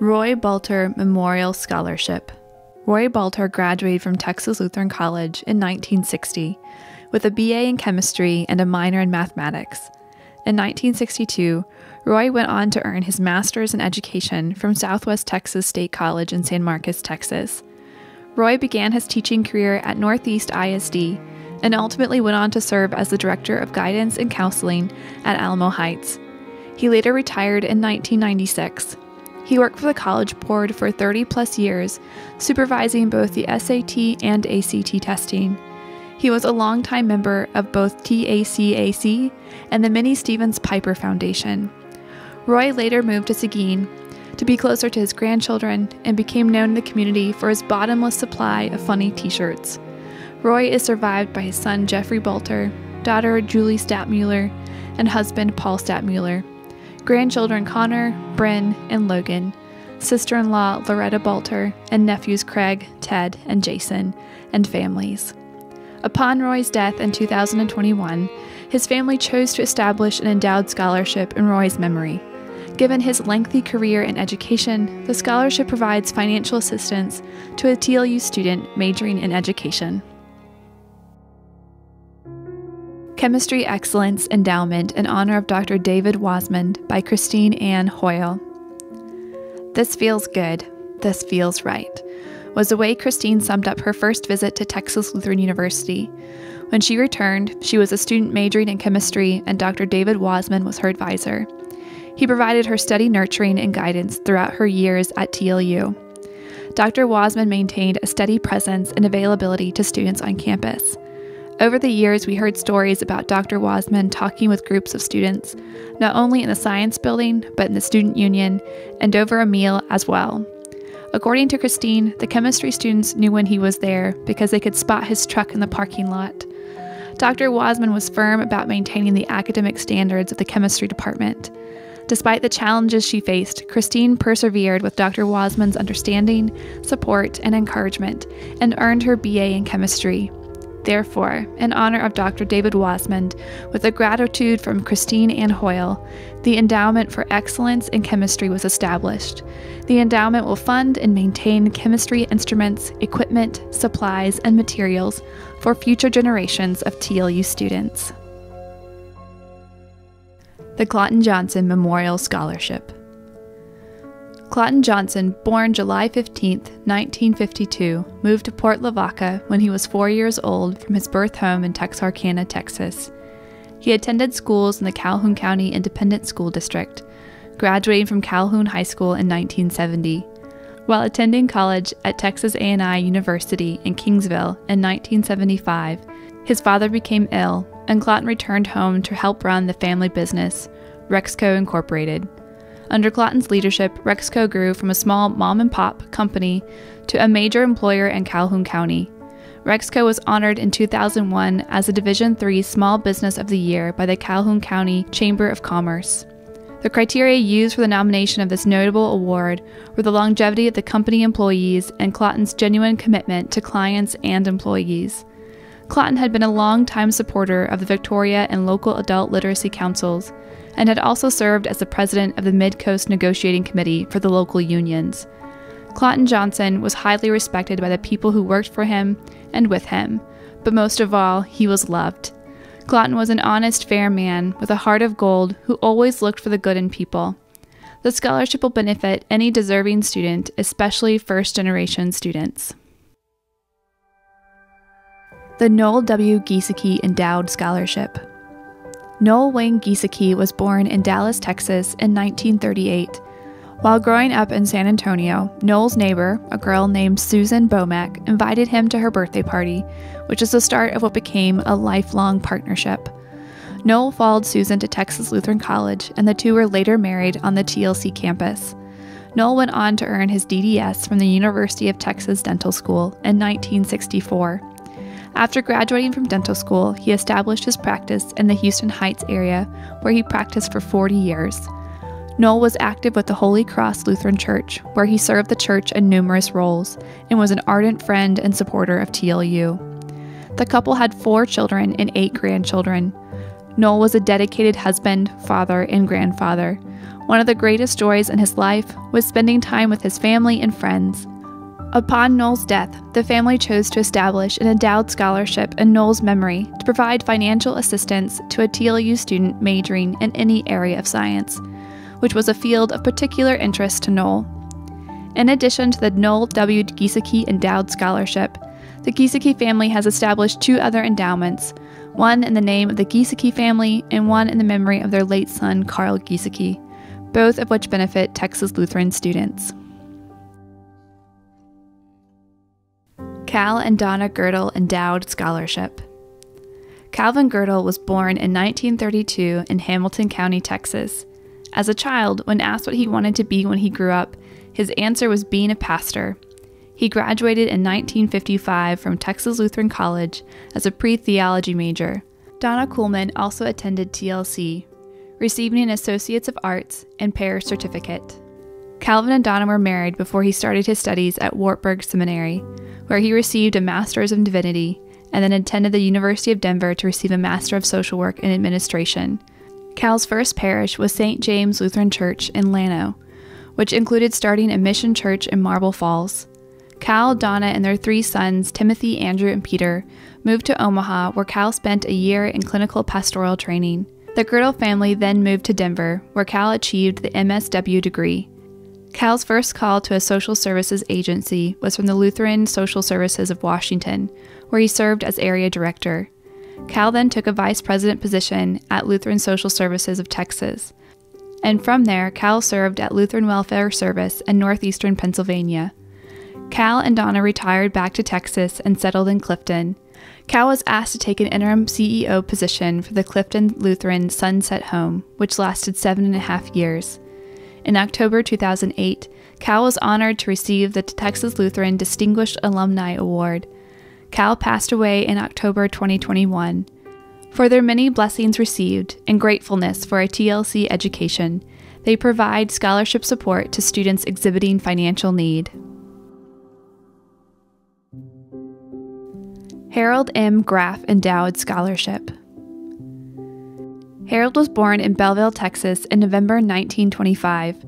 Roy Balter Memorial Scholarship. Roy Balter graduated from Texas Lutheran College in 1960 with a BA in chemistry and a minor in mathematics. In 1962, Roy went on to earn his master's in education from Southwest Texas State College in San Marcos, Texas. Roy began his teaching career at Northeast ISD and ultimately went on to serve as the Director of Guidance and Counseling at Alamo Heights. He later retired in 1996. He worked for the College Board for 30-plus years, supervising both the SAT and ACT testing. He was a longtime member of both TACAC and the Minnie Stevens Piper Foundation. Roy later moved to Seguin to be closer to his grandchildren and became known in the community for his bottomless supply of funny t-shirts. Roy is survived by his son Jeffrey Balter, daughter Julie Stadtmuller, and husband Paul Stadtmuller, grandchildren Connor, Bryn, and Logan, sister-in-law Loretta Balter, and nephews Craig, Ted, and Jason, and families. Upon Roy's death in 2021, his family chose to establish an endowed scholarship in Roy's memory. Given his lengthy career in education, the scholarship provides financial assistance to a TLU student majoring in education. Chemistry Excellence Endowment in honor of Dr. David Wasmond by Christine Ann Hoyle. This feels good. This feels right, was the way Christine summed up her first visit to Texas Lutheran University. When she returned, she was a student majoring in chemistry, and Dr. David Wasmond was her advisor. He provided her steady nurturing and guidance throughout her years at TLU. Dr. Wasmond maintained a steady presence and availability to students on campus. Over the years, we heard stories about Dr. Wasmond talking with groups of students, not only in the science building, but in the student union, and over a meal as well. According to Christine, the chemistry students knew when he was there because they could spot his truck in the parking lot. Dr. Wasmond was firm about maintaining the academic standards of the chemistry department. Despite the challenges she faced, Christine persevered with Dr. Wasmond's understanding, support, and encouragement, and earned her BA in chemistry. Therefore, in honor of Dr. David Wasmond, with a gratitude from Christine Ann Hoyle, the Endowment for Excellence in Chemistry was established. The endowment will fund and maintain chemistry instruments, equipment, supplies, and materials for future generations of TLU students. The Clotton Johnson Memorial Scholarship. Clotton Johnson, born July 15, 1952, moved to Port Lavaca when he was 4 years old from his birth home in Texarkana, Texas. He attended schools in the Calhoun County Independent School District, graduating from Calhoun High School in 1970. While attending college at Texas A&I University in Kingsville in 1975, his father became ill, and Clotton returned home to help run the family business, Rexco Incorporated. Under Clotton's leadership, Rexco grew from a small mom-and-pop company to a major employer in Calhoun County. Rexco was honored in 2001 as a Division III Small Business of the Year by the Calhoun County Chamber of Commerce. The criteria used for the nomination of this notable award were the longevity of the company employees and Clotton's genuine commitment to clients and employees. Clotton had been a long-time supporter of the Victoria and local adult literacy councils, and had also served as the president of the Mid-Coast Negotiating Committee for the local unions. Clotton Johnson was highly respected by the people who worked for him and with him, but most of all, he was loved. Clotton was an honest, fair man with a heart of gold who always looked for the good in people. The scholarship will benefit any deserving student, especially first-generation students. The Noel W. Giesecke Endowed Scholarship. Noel Wayne Giesecke was born in Dallas, Texas in 1938. While growing up in San Antonio, Noel's neighbor, a girl named Susan Bomack, invited him to her birthday party, which is the start of what became a lifelong partnership. Noel followed Susan to Texas Lutheran College, and the two were later married on the TLC campus. Noel went on to earn his DDS from the University of Texas Dental School in 1964. After graduating from dental school, he established his practice in the Houston Heights area, where he practiced for 40 years. Noel was active with the Holy Cross Lutheran Church, where he served the church in numerous roles, and was an ardent friend and supporter of TLU. The couple had 4 children and 8 grandchildren. Noel was a dedicated husband, father, and grandfather. One of the greatest joys in his life was spending time with his family and friends. Upon Noel's death, the family chose to establish an endowed scholarship in Noel's memory to provide financial assistance to a TLU student majoring in any area of science, which was a field of particular interest to Noel. In addition to the Noel W. Giesecke Endowed Scholarship, the Giesecke family has established 2 other endowments, one in the name of the Giesecke family and one in the memory of their late son, Carl Giesecke, both of which benefit Texas Lutheran students. Cal and Donna Girdle Endowed Scholarship. Calvin Girdle was born in 1932 in Hamilton County, Texas. As a child, when asked what he wanted to be when he grew up, his answer was being a pastor. He graduated in 1955 from Texas Lutheran College as a pre-theology major. Donna Kuhlman also attended TLC, receiving an Associates of Arts and Parish Certificate. Calvin and Donna were married before he started his studies at Wartburg Seminary, where he received a Master's of Divinity and then attended the University of Denver to receive a Master of Social Work and Administration. Cal's first parish was St. James Lutheran Church in Llano, which included starting a mission church in Marble Falls. Cal, Donna, and their 3 sons, Timothy, Andrew, and Peter, moved to Omaha, where Cal spent a year in clinical pastoral training. The Girdle family then moved to Denver, where Cal achieved the MSW degree. Cal's first call to a social services agency was from the Lutheran Social Services of Washington, where he served as area director. Cal then took a vice president position at Lutheran Social Services of Texas, and from there, Cal served at Lutheran Welfare Service in northeastern Pennsylvania. Cal and Donna retired back to Texas and settled in Clifton. Cal was asked to take an interim CEO position for the Clifton Lutheran Sunset Home, which lasted 7.5 years. In October 2008, Cal was honored to receive the Texas Lutheran Distinguished Alumni Award. Cal passed away in October 2021. For their many blessings received and gratefulness for a TLC education, they provide scholarship support to students exhibiting financial need. Harold M. Graff Endowed Scholarship. Harold was born in Belleville, Texas in November 1925.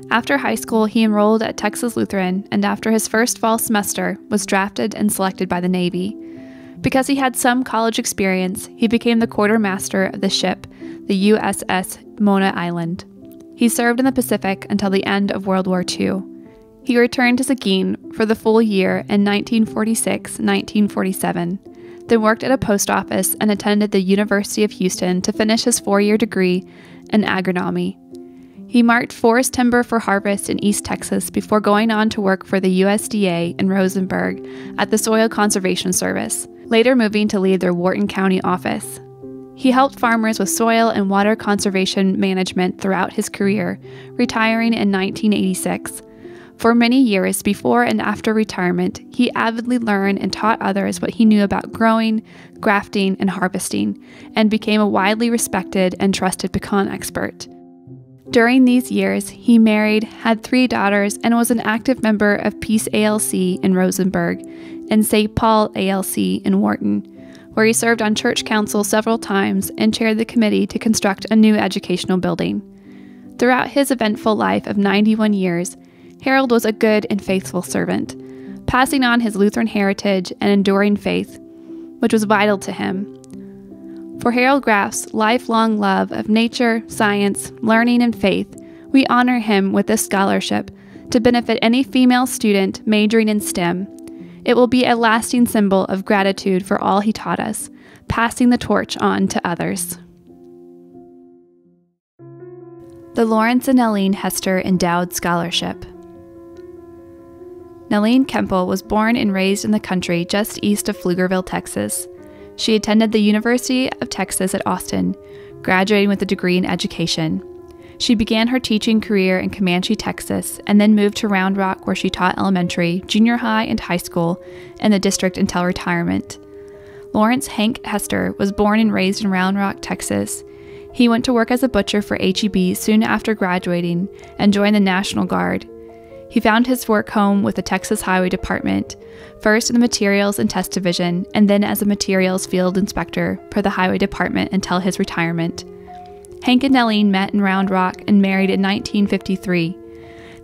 After high school, he enrolled at Texas Lutheran, and after his first fall semester, was drafted and selected by the Navy. Because he had some college experience, he became the quartermaster of the ship, the USS Mona Island. He served in the Pacific until the end of World War II. He returned to Seguin for the full year in 1946-1947, then worked at a post office and attended the University of Houston to finish his 4-year degree in agronomy. He marked forest timber for harvest in East Texas before going on to work for the USDA in Rosenberg at the Soil Conservation Service, later moving to lead their Wharton County office. He helped farmers with soil and water conservation management throughout his career, retiring in 1986. For many years before and after retirement, he avidly learned and taught others what he knew about growing, grafting, and harvesting, and became a widely respected and trusted pecan expert. During these years, he married, had 3 daughters, and was an active member of Peace ALC in Rosenberg and St. Paul ALC in Wharton, where he served on church council several times and chaired the committee to construct a new educational building. Throughout his eventful life of 91 years, Harold was a good and faithful servant, passing on his Lutheran heritage and enduring faith, which was vital to him. For Harold Graff's lifelong love of nature, science, learning, and faith, we honor him with this scholarship to benefit any female student majoring in STEM. It will be a lasting symbol of gratitude for all he taught us, passing the torch on to others. The Lawrence and Nelleen Hester Endowed Scholarship. Nelleen Kempel was born and raised in the country just east of Pflugerville, Texas. She attended the University of Texas at Austin, graduating with a degree in education. She began her teaching career in Comanche, Texas, and then moved to Round Rock, where she taught elementary, junior high, and high school in the district until retirement. Lawrence Hank Hester was born and raised in Round Rock, Texas. He went to work as a butcher for H-E-B soon after graduating and joined the National Guard. He found his work home with the Texas Highway Department, first in the Materials and Test Division, and then as a Materials Field Inspector for the Highway Department until his retirement. Hank and Nellene met in Round Rock and married in 1953.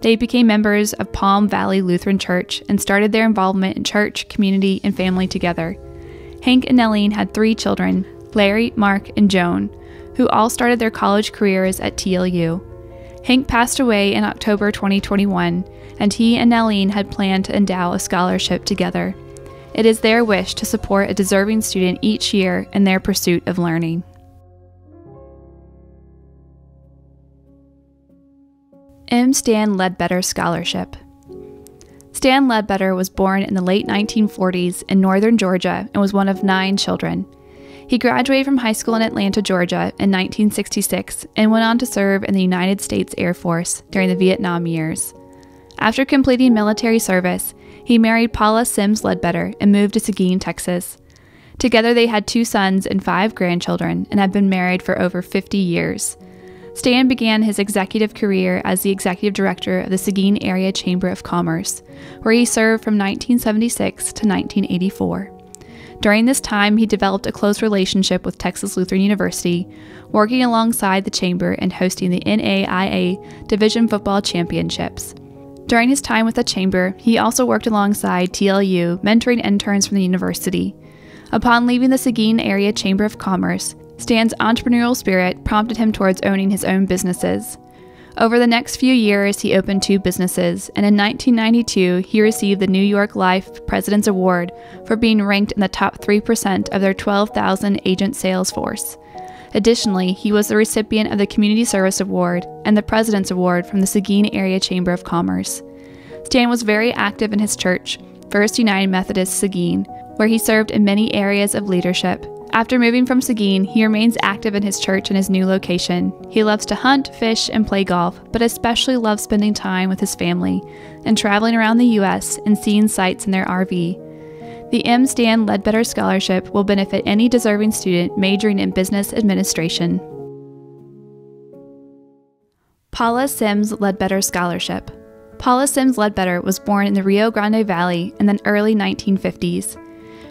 They became members of Palm Valley Lutheran Church and started their involvement in church, community, and family together. Hank and Nellene had 3 children, Larry, Mark, and Joan, who all started their college careers at TLU. Hank passed away in October 2021, and he and Nellene had planned to endow a scholarship together. It is their wish to support a deserving student each year in their pursuit of learning. M. Stan Ledbetter Scholarship. Stan Ledbetter was born in the late 1940s in northern Georgia and was one of 9 children. He graduated from high school in Atlanta, Georgia in 1966 and went on to serve in the United States Air Force during the Vietnam years. After completing military service, he married Paula Sims Ledbetter and moved to Seguin, Texas. Together they had 2 sons and 5 grandchildren and have been married for over 50 years. Stan began his executive career as the executive director of the Seguin Area Chamber of Commerce, where he served from 1976 to 1984. During this time, he developed a close relationship with Texas Lutheran University, working alongside the chamber and hosting the NAIA Division Football Championships. During his time with the chamber, he also worked alongside TLU, mentoring interns from the university. Upon leaving the Seguin Area Chamber of Commerce, Stan's entrepreneurial spirit prompted him towards owning his own businesses. Over the next few years, he opened 2 businesses, and in 1992, he received the New York Life President's Award for being ranked in the top 3% of their 12,000 agent sales force. Additionally, he was the recipient of the Community Service Award and the President's Award from the Seguin Area Chamber of Commerce. Stan was very active in his church, First United Methodist Seguin, where he served in many areas of leadership. After moving from Seguin, he remains active in his church in his new location. He loves to hunt, fish, and play golf, but especially loves spending time with his family and traveling around the U.S. and seeing sights in their RV. The M. Stan Ledbetter Scholarship will benefit any deserving student majoring in business administration. Paula Sims Ledbetter Scholarship. Paula Sims Ledbetter was born in the Rio Grande Valley in the early 1950s.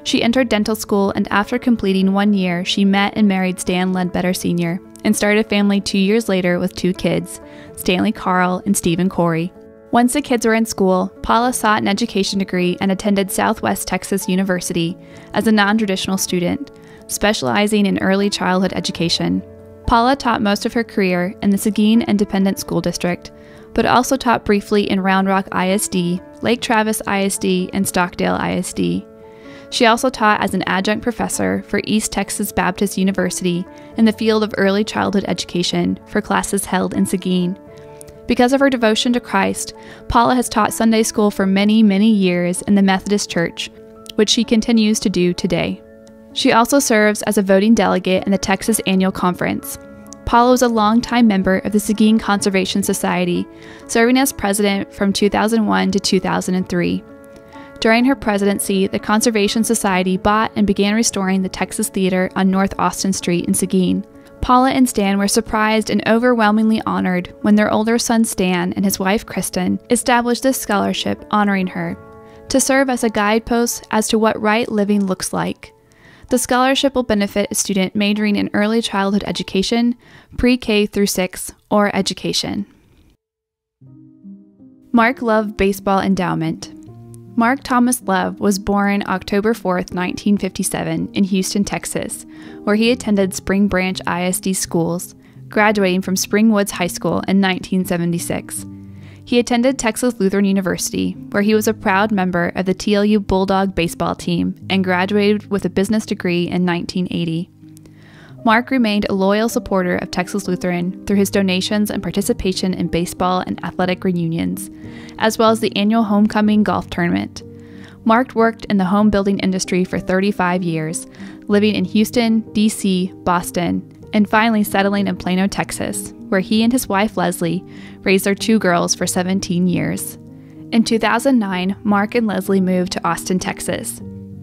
She entered dental school, and after completing 1 year, she met and married Stan Ledbetter Sr. and started a family 2 years later with 2 kids, Stanley Carl and Stephen Corey. Once the kids were in school, Paula sought an education degree and attended Southwest Texas University as a non-traditional student, specializing in early childhood education. Paula taught most of her career in the Seguin Independent School District, but also taught briefly in Round Rock ISD, Lake Travis ISD, and Stockdale ISD. She also taught as an adjunct professor for East Texas Baptist University in the field of early childhood education for classes held in Seguin. Because of her devotion to Christ, Paula has taught Sunday school for many, many years in the Methodist Church, which she continues to do today. She also serves as a voting delegate in the Texas Annual Conference. Paula was a longtime member of the Seguin Conservation Society, serving as president from 2001 to 2003. During her presidency, the Conservation Society bought and began restoring the Texas Theater on North Austin Street in Seguin. Paula and Stan were surprised and overwhelmingly honored when their older son Stan and his wife Kristen established this scholarship honoring her, to serve as a guidepost as to what right living looks like. The scholarship will benefit a student majoring in early childhood education, pre-K through 6, or education. Mark Love Baseball Endowment. Mark Thomas Love was born October 4, 1957, in Houston, Texas, where he attended Spring Branch ISD schools, graduating from Spring Woods High School in 1976. He attended Texas Lutheran University, where he was a proud member of the TLU Bulldog baseball team and graduated with a business degree in 1980. Mark remained a loyal supporter of Texas Lutheran through his donations and participation in baseball and athletic reunions, as well as the annual homecoming golf tournament. Mark worked in the home building industry for 35 years, living in Houston, D.C., Boston, and finally settling in Plano, Texas, where he and his wife Leslie raised their 2 girls for 17 years. In 2009, Mark and Leslie moved to Austin, Texas.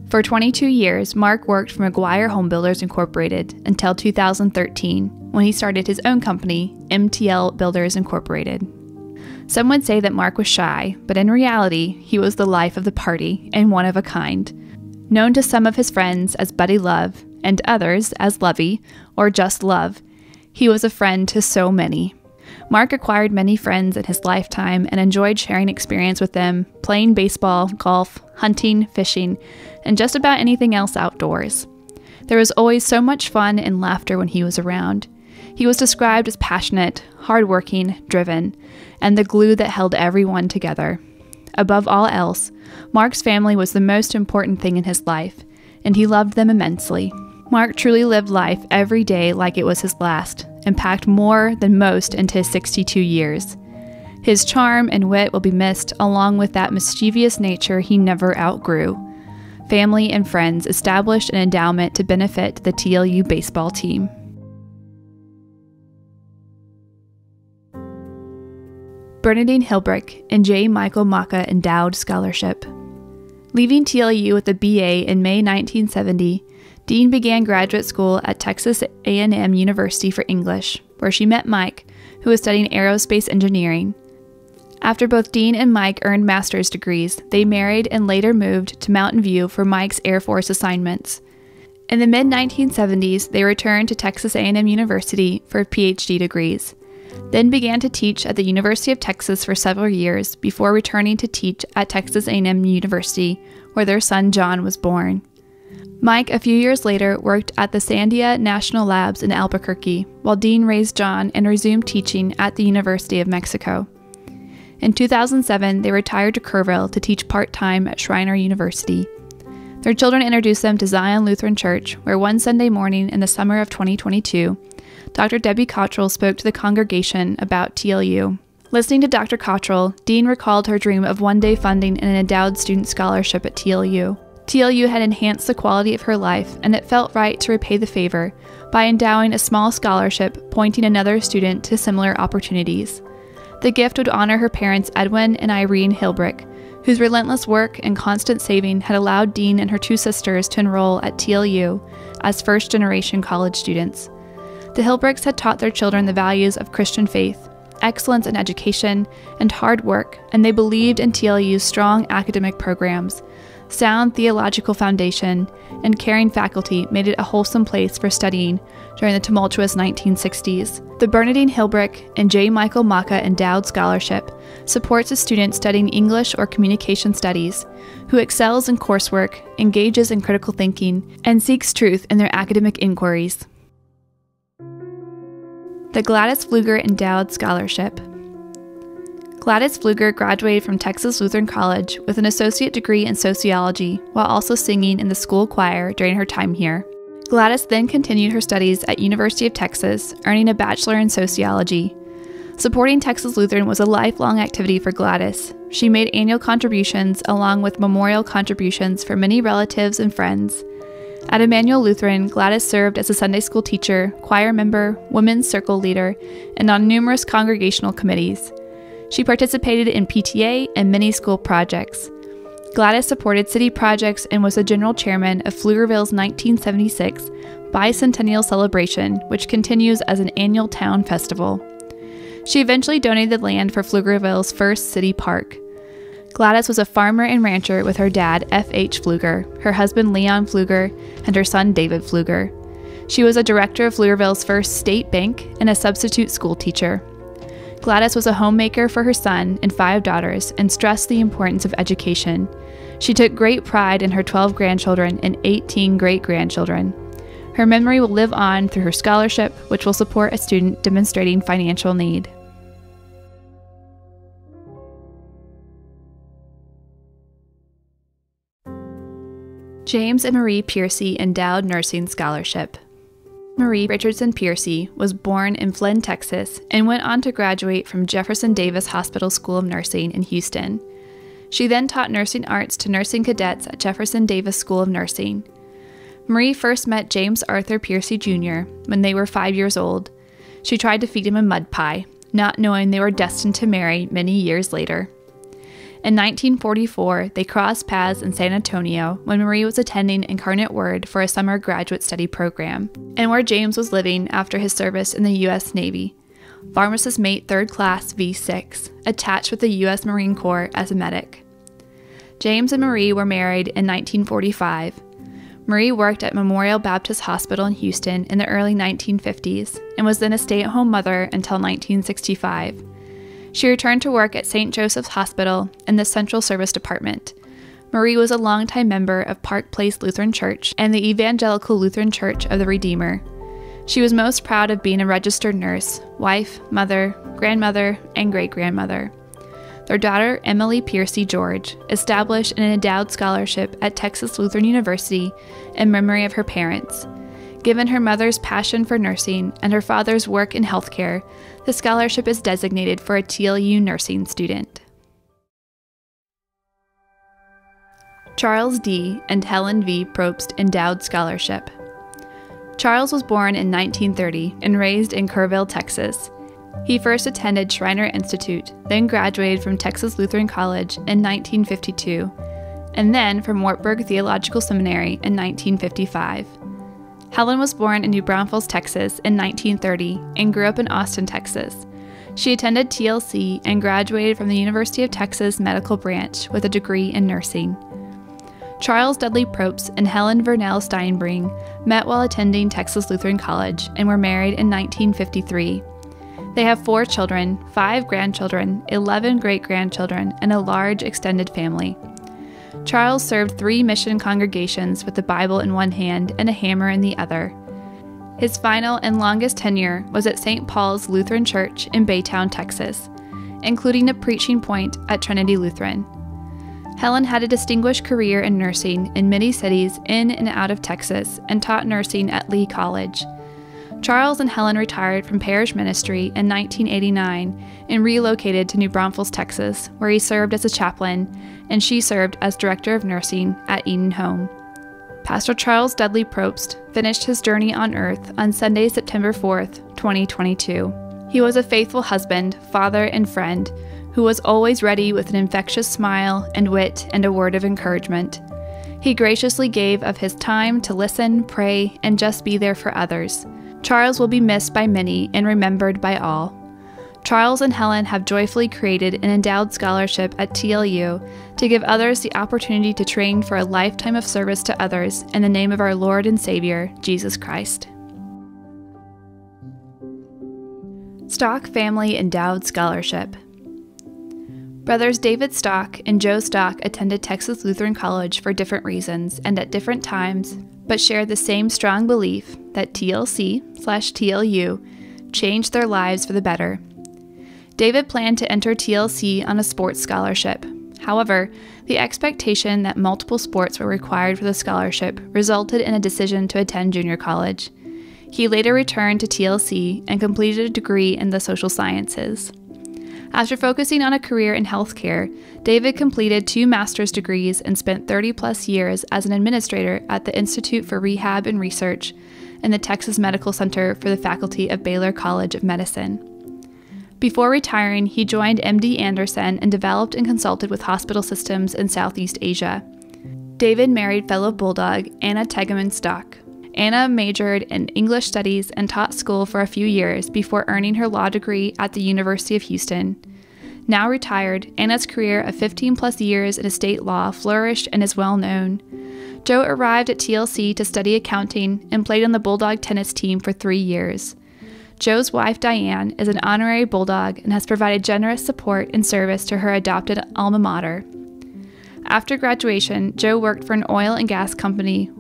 For 22 years, Mark worked for McGuire Home Builders Incorporated until 2013, when he started his own company, MTL Builders Incorporated. Some would say that Mark was shy, but in reality, he was the life of the party and one of a kind. Known to some of his friends as Buddy Love and others as Lovey or just Love, he was a friend to so many. Mark acquired many friends in his lifetime and enjoyed sharing experience with them, playing baseball, golf, hunting, fishing, and just about anything else outdoors. There was always so much fun and laughter when he was around. He was described as passionate, hardworking, driven, and the glue that held everyone together. Above all else, Mark's family was the most important thing in his life, and he loved them immensely. Mark truly lived life every day like it was his last, and packed more than most into his 62 years. His charm and wit will be missed, along with that mischievous nature he never outgrew. Family and friends established an endowment to benefit the TLU baseball team. Bernadine Hilbrick and J. Michael Maka Endowed Scholarship. Leaving TLU with a BA in May 1970, Dean began graduate school at Texas A&M University for English, where she met Mike, who was studying aerospace engineering. After both Dean and Mike earned master's degrees, they married and later moved to Mountain View for Mike's Air Force assignments. In the mid-1970s, they returned to Texas A&M University for PhD degrees, then began to teach at the University of Texas for several years before returning to teach at Texas A&M University, where their son John was born. Mike, a few years later, worked at the Sandia National Labs in Albuquerque, while Dean raised John and resumed teaching at the University of Mexico. In 2007, they retired to Kerrville to teach part-time at Schreiner University. Their children introduced them to Zion Lutheran Church, where one Sunday morning in the summer of 2022, Dr. Debbie Cottrell spoke to the congregation about TLU. Listening to Dr. Cottrell, Dean recalled her dream of one day funding an endowed student scholarship at TLU. TLU had enhanced the quality of her life, and it felt right to repay the favor by endowing a small scholarship pointing another student to similar opportunities. The gift would honor her parents Edwin and Irene Hilbrick, whose relentless work and constant saving had allowed Dean and her two sisters to enroll at TLU as first-generation college students. The Hilbricks had taught their children the values of Christian faith, excellence in education, and hard work, and they believed in TLU's strong academic programs. Sound theological foundation and caring faculty made it a wholesome place for studying during the tumultuous 1960s. The Bernadine Hilbrick and J. Michael Maka Endowed Scholarship supports a student studying English or communication studies who excels in coursework, engages in critical thinking, and seeks truth in their academic inquiries. The Gladys Pfluger Endowed Scholarship. Gladys Pfluger graduated from Texas Lutheran College with an associate degree in sociology while also singing in the school choir during her time here. Gladys then continued her studies at University of Texas, earning a bachelor in sociology. Supporting Texas Lutheran was a lifelong activity for Gladys. She made annual contributions along with memorial contributions for many relatives and friends. At Emmanuel Lutheran, Gladys served as a Sunday school teacher, choir member, women's circle leader, and on numerous congregational committees. She participated in PTA and many school projects. Gladys supported city projects and was the general chairman of Pflugerville's 1976 bicentennial celebration, which continues as an annual town festival. She eventually donated the land for Pflugerville's first city park. Gladys was a farmer and rancher with her dad, F.H. Pfluger, her husband, Leon Pfluger, and her son, David Pfluger. She was a director of Pflugerville's first state bank and a substitute school teacher. Gladys was a homemaker for her son and 5 daughters and stressed the importance of education. She took great pride in her 12 grandchildren and 18 great-grandchildren. Her memory will live on through her scholarship, which will support a student demonstrating financial need. James and Marie Piercy Endowed Nursing Scholarship. Marie Richardson Piercy was born in Flint, Texas, and went on to graduate from Jefferson Davis Hospital School of Nursing in Houston. She then taught nursing arts to nursing cadets at Jefferson Davis School of Nursing. Marie first met James Arthur Piercy Jr. when they were 5 years old. She tried to feed him a mud pie, not knowing they were destined to marry many years later. In 1944, they crossed paths in San Antonio when Marie was attending Incarnate Word for a summer graduate study program, and where James was living after his service in the U.S. Navy. Pharmacist Mate 3rd Class V6, attached with the U.S. Marine Corps as a medic. James and Marie were married in 1945. Marie worked at Memorial Baptist Hospital in Houston in the early 1950s and was then a stay-at-home mother until 1965. She returned to work at St. Joseph's Hospital in the Central Service Department. Marie was a longtime member of Park Place Lutheran Church and the Evangelical Lutheran Church of the Redeemer. She was most proud of being a registered nurse, wife, mother, grandmother, and great-grandmother. Their daughter, Emily Piercy George, established an endowed scholarship at Texas Lutheran University in memory of her parents. Given her mother's passion for nursing and her father's work in healthcare, the scholarship is designated for a TLU nursing student. Charles D. and Helen V. Probst Endowed Scholarship. Charles was born in 1930 and raised in Kerrville, Texas. He first attended Schreiner Institute, then graduated from Texas Lutheran College in 1952, and then from Wartburg Theological Seminary in 1955. Helen was born in New Braunfels, Texas in 1930 and grew up in Austin, Texas. She attended TLC and graduated from the University of Texas Medical Branch with a degree in nursing. Charles Dudley Probst and Helen Vernell Steinbring met while attending Texas Lutheran College and were married in 1953. They have 4 children, 5 grandchildren, 11 great-grandchildren, and a large extended family. Charles served 3 mission congregations with the Bible in one hand and a hammer in the other. His final and longest tenure was at St. Paul's Lutheran Church in Baytown, Texas, including a preaching point at Trinity Lutheran. Helen had a distinguished career in nursing in many cities in and out of Texas and taught nursing at Lee College. Charles and Helen retired from parish ministry in 1989 and relocated to New Braunfels, Texas, where he served as a chaplain and she served as director of nursing at Eden Home. Pastor Charles Dudley Probst finished his journey on earth on Sunday, September 4th, 2022. He was a faithful husband, father, and friend who was always ready with an infectious smile and wit and a word of encouragement. He graciously gave of his time to listen, pray, and just be there for others. Charles will be missed by many and remembered by all. Charles and Helen have joyfully created an endowed scholarship at TLU to give others the opportunity to train for a lifetime of service to others in the name of our Lord and Savior, Jesus Christ. Stock Family Endowed Scholarship. Brothers David Stock and Joe Stock attended Texas Lutheran College for different reasons and at different times, but shared the same strong belief that TLC/TLU changed their lives for the better. David planned to enter TLC on a sports scholarship. However, the expectation that multiple sports were required for the scholarship resulted in a decision to attend junior college. He later returned to TLC and completed a degree in the social sciences. After focusing on a career in healthcare, David completed 2 master's degrees and spent 30-plus years as an administrator at the Institute for Rehab and Research and the Texas Medical Center for the faculty of Baylor College of Medicine. Before retiring, he joined MD Anderson and developed and consulted with hospital systems in Southeast Asia. David married fellow Bulldog Anna Tegeman Stock. Anna majored in English studies and taught school for a few years before earning her law degree at the University of Houston. Now retired, Anna's career of 15-plus years in estate law flourished and is well known. Joe arrived at TLC to study accounting and played on the Bulldog tennis team for 3 years. Joe's wife, Diane, is an honorary Bulldog and has provided generous support and service to her adopted alma mater. After graduation, Joe worked for an oil and gas company,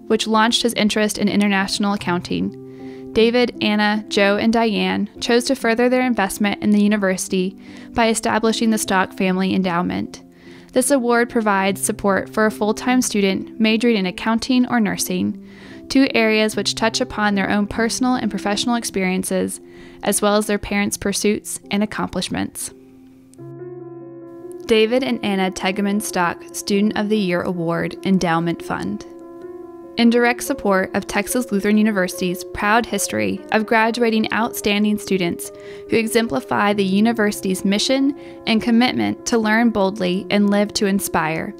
which launched his interest in international accounting. David, Anna, Joe, and Diane chose to further their investment in the university by establishing the Stock Family Endowment. This award provides support for a full-time student majoring in accounting or nursing, 2 areas which touch upon their own personal and professional experiences, as well as their parents' pursuits and accomplishments. David and Anna Tegeman Stock Student of the Year Award Endowment Fund. In direct support of Texas Lutheran University's proud history of graduating outstanding students who exemplify the university's mission and commitment to learn boldly and live to inspire,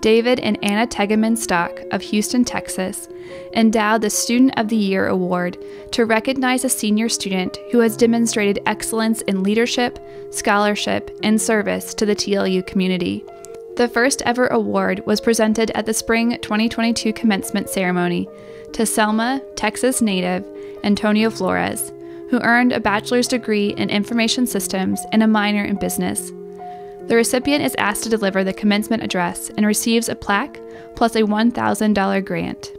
David and Anna Tegeman Stock of Houston, Texas, endowed the Student of the Year Award to recognize a senior student who has demonstrated excellence in leadership, scholarship, and service to the TLU community. The first ever award was presented at the Spring 2022 commencement ceremony to Selma, Texas native Antonio Flores, who earned a bachelor's degree in information systems and a minor in business. The recipient is asked to deliver the commencement address and receives a plaque plus a $1,000 grant.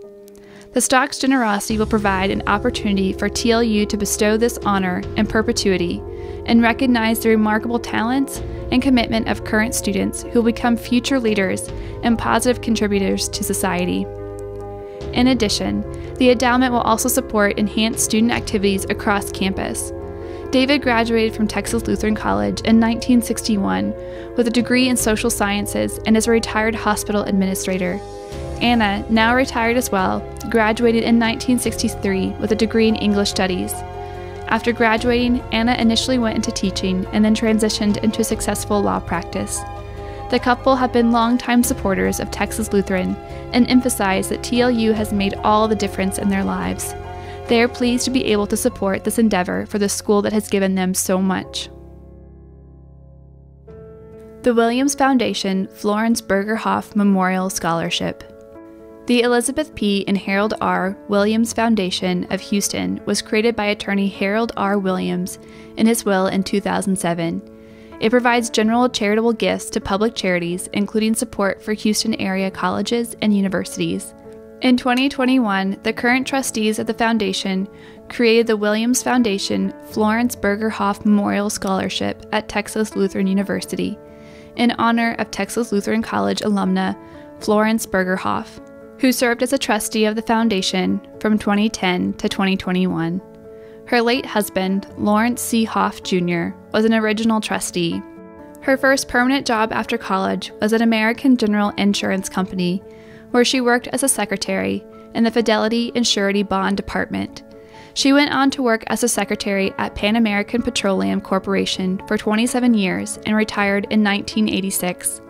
The Stock's generosity will provide an opportunity for TLU to bestow this honor in perpetuity and recognize the remarkable talents and commitment of current students who will become future leaders and positive contributors to society. In addition, the endowment will also support enhanced student activities across campus. David graduated from Texas Lutheran College in 1961 with a degree in social sciences and is a retired hospital administrator. Anna, now retired as well, graduated in 1963 with a degree in English studies. After graduating, Anna initially went into teaching and then transitioned into successful law practice. The couple have been longtime supporters of Texas Lutheran and emphasize that TLU has made all the difference in their lives. They are pleased to be able to support this endeavor for the school that has given them so much. The Williams Foundation Florence Bergerhoff Memorial Scholarship. The Elizabeth P. and Harold R. Williams Foundation of Houston was created by attorney Harold R. Williams in his will in 2007. It provides general charitable gifts to public charities, including support for Houston area colleges and universities. In 2021, the current trustees of the foundation created the Williams Foundation Florence Bergerhoff Memorial Scholarship at Texas Lutheran University in honor of Texas Lutheran College alumna Florence Bergerhoff, who served as a trustee of the foundation from 2010 to 2021. Her late husband, Lawrence C. Hoff Jr., was an original trustee. Her first permanent job after college was at American General Insurance Company, where she worked as a secretary in the Fidelity and Surety Bond Department. She went on to work as a secretary at Pan American Petroleum Corporation for 27 years and retired in 1986.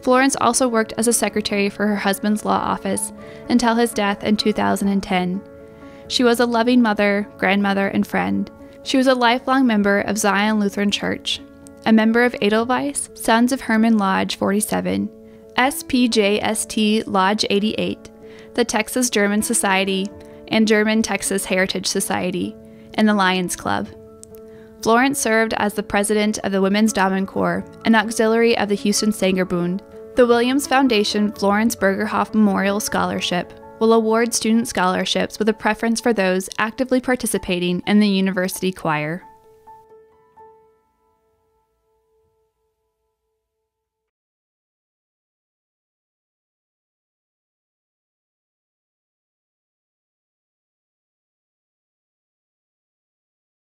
Florence also worked as a secretary for her husband's law office until his death in 2010. She was a loving mother, grandmother, and friend. She was a lifelong member of Zion Lutheran Church, a member of Edelweiss, Sons of Herman Lodge 47, SPJST Lodge 88, the Texas German Society, and German-Texas Heritage Society, and the Lions Club. Florence served as the president of the Women's Damen Corps, an auxiliary of the Houston Sangerbund. The Williams Foundation Florence Bergerhoff Memorial Scholarship will award student scholarships with a preference for those actively participating in the university choir.